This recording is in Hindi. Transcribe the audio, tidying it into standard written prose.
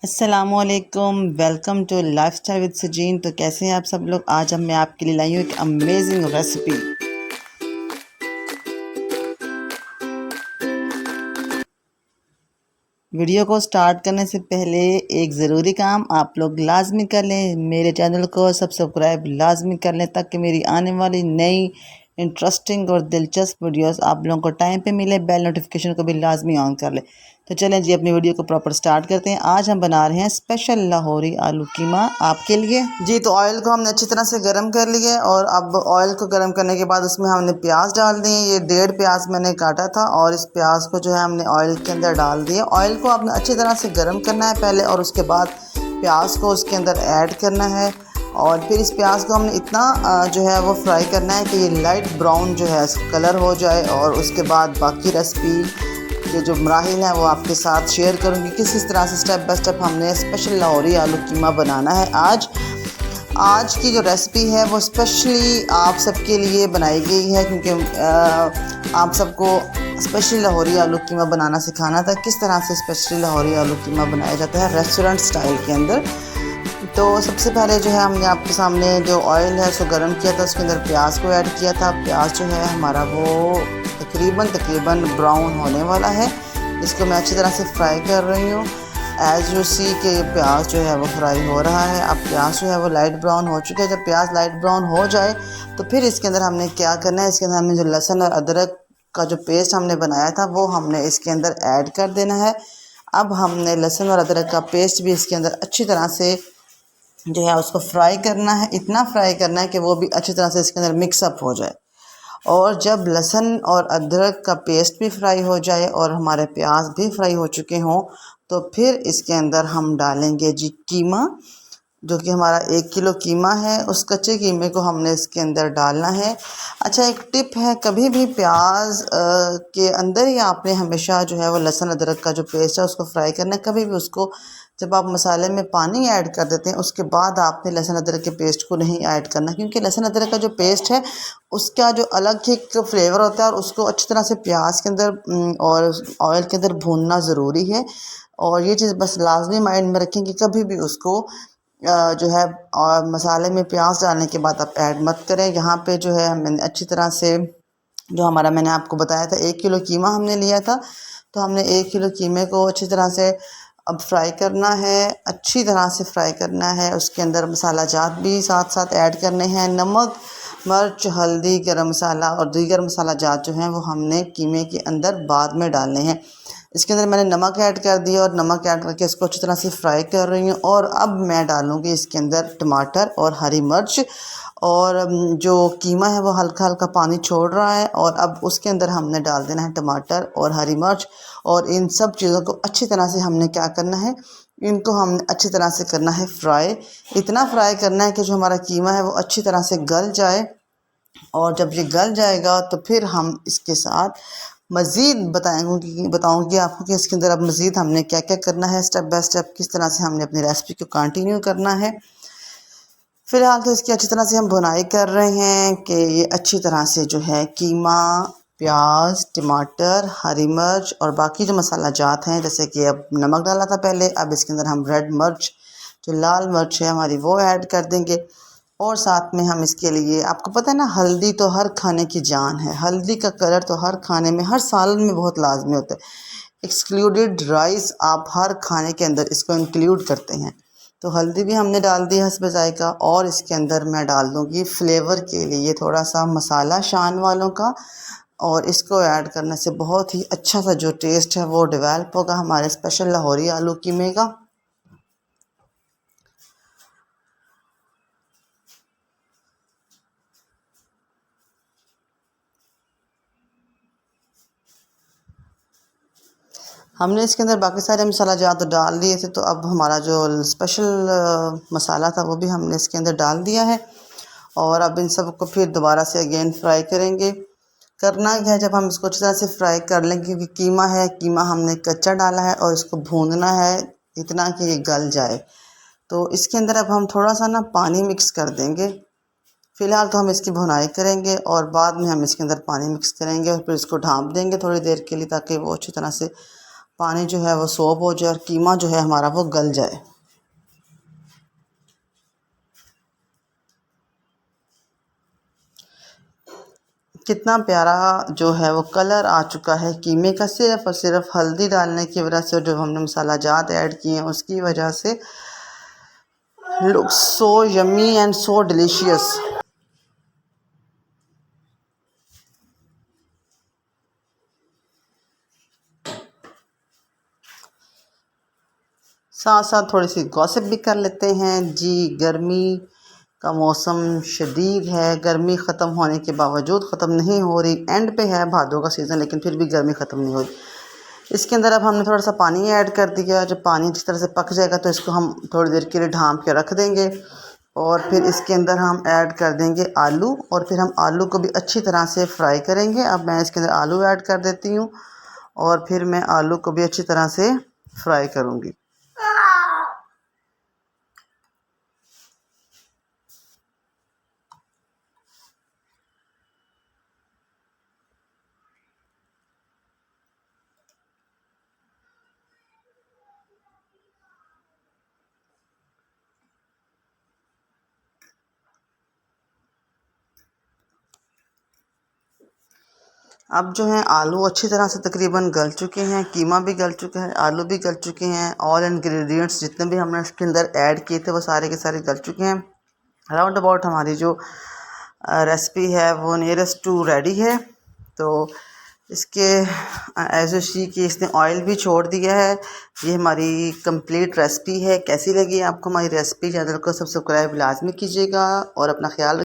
अस्सलामुअलैकुम, वेलकम टू लाइफस्टाइल विद सजीन। तो कैसे हैं आप सब लोग। आज मैं आपके लिए लाई हूँ एक अमेजिंग रेसिपी। वीडियो को स्टार्ट करने से पहले एक ज़रूरी काम आप लोग लाजमी कर लें, मेरे चैनल को सब्सक्राइब लाजमी कर लें ताकि मेरी आने वाली नई इंटरेस्टिंग और दिलचस्प वीडियोस आप लोगों को टाइम पे मिले। बेल नोटिफिकेशन को भी लाजमी ऑन कर लें। तो चलें जी, अपनी वीडियो को प्रॉपर स्टार्ट करते हैं। आज हम बना रहे हैं स्पेशल लाहौरी आलू कीमा आपके लिए जी। तो ऑयल को हमने अच्छी तरह से गर्म कर लिया और अब ऑयल को गर्म करने के बाद उसमें हमने प्याज डाल दिए। ये 1.5 प्याज मैंने काटा था और इस प्याज को जो है हमने ऑयल के अंदर डाल दिया। ऑयल को आपने अच्छी तरह से गर्म करना है पहले और उसके बाद प्याज को उसके अंदर ऐड करना है। और फिर इस प्याज को हमने इतना जो है वो फ्राई करना है कि ये लाइट ब्राउन जो है कलर हो जाए। और उसके बाद बाकी रेसिपी के जो मराहिल हैं वो आपके साथ शेयर करूँगी किस तरह से स्टेप बाय स्टेप हमने स्पेशल लाहौरी आलू कीमा बनाना है। आज की जो रेसिपी है वो स्पेशली आप सबके लिए बनाई गई है क्योंकि आप सबको स्पेशली लाहौरी आलू कीमा बनाना सिखाना था। किस तरह से स्पेशली लाहौरी आलू कीमा बनाया जाता है रेस्टोरेंट स्टाइल के अंदर। तो सबसे पहले जो है हमने आपके सामने जो ऑयल है उसको गर्म किया था, उसके अंदर प्याज को ऐड किया था। प्याज जो है हमारा वो तकरीबन ब्राउन होने वाला है। इसको मैं अच्छी तरह से फ्राई कर रही हूँ। एज यू सी के प्याज जो है वो फ्राई हो रहा है। अब प्याज जो है वो लाइट ब्राउन हो चुका है। जब प्याज लाइट ब्राउन हो जाए तो फिर इसके अंदर हमने क्या करना है, इसके अंदर हमने जो लहसुन और अदरक का जो पेस्ट हमने बनाया था वो हमने इसके अंदर ऐड कर देना है। अब हमने लहसुन और अदरक का पेस्ट भी इसके अंदर अच्छी तरह से जो है उसको फ्राई करना है। इतना फ्राई करना है कि वो भी अच्छी तरह से इसके अंदर मिक्सअप हो जाए। और जब लहसुन और अदरक का पेस्ट भी फ्राई हो जाए और हमारे प्याज भी फ्राई हो चुके हों तो फिर इसके अंदर हम डालेंगे जी कीमा, जो कि हमारा 1 किलो कीमा है। उस कच्चे कीमे को हमने इसके अंदर डालना है। अच्छा, एक टिप है, कभी भी प्याज के अंदर ही आपने हमेशा जो है वो लहसुन अदरक का जो पेस्ट है उसको फ्राई करना है। कभी भी उसको जब आप मसाले में पानी ऐड कर देते हैं उसके बाद आपने लहसुन अदरक के पेस्ट को नहीं ऐड करना, क्योंकि लहसुन अदरक का जो पेस्ट है उसका जो अलग ही एक फ्लेवर होता है और उसको अच्छी तरह से प्याज के अंदर और ऑयल के अंदर भूनना ज़रूरी है। और ये चीज़ बस लाजमी माइंड में रखें कि कभी भी उसको जो है और मसाले में प्याज डालने के बाद आप ऐड मत करें। यहाँ पे जो है मैंने अच्छी तरह से जो हमारा मैंने आपको बताया था 1 किलो कीमा हमने लिया था, तो हमने 1 किलो कीमे को अच्छी तरह से अब फ्राई करना है, अच्छी तरह से फ्राई करना है। उसके अंदर मसाला जात भी साथ साथ ऐड करने हैं। नमक, मिर्च, हल्दी, गरम मसाला और दीगर मसाला जात जो हैं वो हमने कीमे के अंदर बाद में डालने हैं। इसके अंदर मैंने नमक ऐड कर दिया और नमक ऐड करके इसको अच्छी तरह से फ्राई कर रही हूँ। और अब मैं डालूँगी इसके अंदर टमाटर और हरी मिर्च। और जो कीमा है वो हल्का हल्का पानी छोड़ रहा है और अब उसके अंदर हमने डाल देना है टमाटर और हरी मिर्च। और इन सब चीज़ों को अच्छी तरह से हमने क्या करना है, इनको हमने अच्छी तरह से करना है फ्राई। इतना फ्राई करना है कि जो हमारा कीमा है वो अच्छी तरह से गल जाए। और जब ये गल जाएगा तो फिर हम इसके साथ मज़ीद बताऊंगी आपको कि इसके अंदर अब मज़ीद हमने क्या क्या करना है, स्टेप बाय स्टेप किस तरह से हमने अपनी रेसिपी को कंटिन्यू करना है। फ़िलहाल तो इसकी अच्छी तरह से हम भुनाई कर रहे हैं कि ये अच्छी तरह से जो है कीमा, प्याज, टमाटर, हरी मिर्च और बाकी जो मसाला जात हैं, जैसे कि अब नमक डाला था पहले, अब इसके अंदर हम रेड मिर्च जो लाल मिर्च है हमारी वो ऐड कर देंगे। और साथ में हम इसके लिए, आपको पता है ना, हल्दी तो हर खाने की जान है। हल्दी का कलर तो हर खाने में, हर सालन में बहुत लाजमी होता है। एक्सक्लूडेड राइस, आप हर खाने के अंदर इसको इंक्लूड करते हैं। तो हल्दी भी हमने डाल दी हस्ब जायका। और इसके अंदर मैं डाल दूँगी फ्लेवर के लिए थोड़ा सा मसाला शान वालों का। और इसको ऐड करने से बहुत ही अच्छा सा जो टेस्ट है वो डेवलप होगा हमारे स्पेशल लाहौरी आलू कीमे का। हमने इसके अंदर बाकी सारे मसाला जात तो डाल दिए थे, तो अब हमारा जो स्पेशल मसाला था वो भी हमने इसके अंदर डाल दिया है। और अब इन सब को फिर दोबारा से अगेन फ्राई करेंगे। करना क्या है, जब हम इसको अच्छी तरह से फ्राई कर लेंगे, क्योंकि कीमा है, कीमा हमने कच्चा डाला है और इसको भूनना है इतना कि ये गल जाए। तो इसके अंदर अब हम थोड़ा सा ना पानी मिक्स कर देंगे। फ़िलहाल तो हम इसकी भुनाई करेंगे और बाद में हम इसके अंदर पानी मिक्स करेंगे और फिर इसको ढाँप देंगे थोड़ी देर के लिए, ताकि वो अच्छी तरह से पानी जो है वो सोप हो जाए और कीमा जो है हमारा वो गल जाए। कितना प्यारा जो है वो कलर आ चुका है कीमे का, सिर्फ और सिर्फ हल्दी डालने की वजह से और जो हमने मसाला जात ऐड किए हैं उसकी वजह से। Look so yummy and so delicious. साथ साथ थोड़ी सी गॉसिप भी कर लेते हैं जी। गर्मी का मौसम शदीद है, गर्मी ख़त्म होने के बावजूद ख़त्म नहीं हो रही। एंड पे है भादों का सीज़न लेकिन फिर भी गर्मी ख़त्म नहीं हो रही। इसके अंदर अब हमने थोड़ा सा पानी ऐड कर दिया। जब पानी अच्छी तरह से पक जाएगा तो इसको हम थोड़ी देर के लिए ढाँप के रख देंगे और फिर इसके अंदर हम ऐड कर देंगे आलू और फिर हम आलू को भी अच्छी तरह से फ्राई करेंगे। अब मैं इसके अंदर आलू ऐड कर देती हूँ और फिर मैं आलू को भी अच्छी तरह से फ्राई करूँगी। अब जो है आलू अच्छी तरह से तकरीबन गल चुके हैं, कीमा भी गल चुका है, आलू भी गल चुके हैं। ऑल इंग्रेडिएंट्स जितने भी हमने इसके अंदर ऐड किए थे वो सारे के सारे गल चुके हैं। राउंड अबाउट हमारी जो रेसिपी है वो नियरेस्ट टू रेडी है। तो इसके एज शी कि इसने ऑयल भी छोड़ दिया है। ये हमारी कंप्लीट रेसिपी है। कैसी लगी आपको हमारी रेसिपी? चैनल को सब्सक्राइब लाजमी कीजिएगा और अपना ख्याल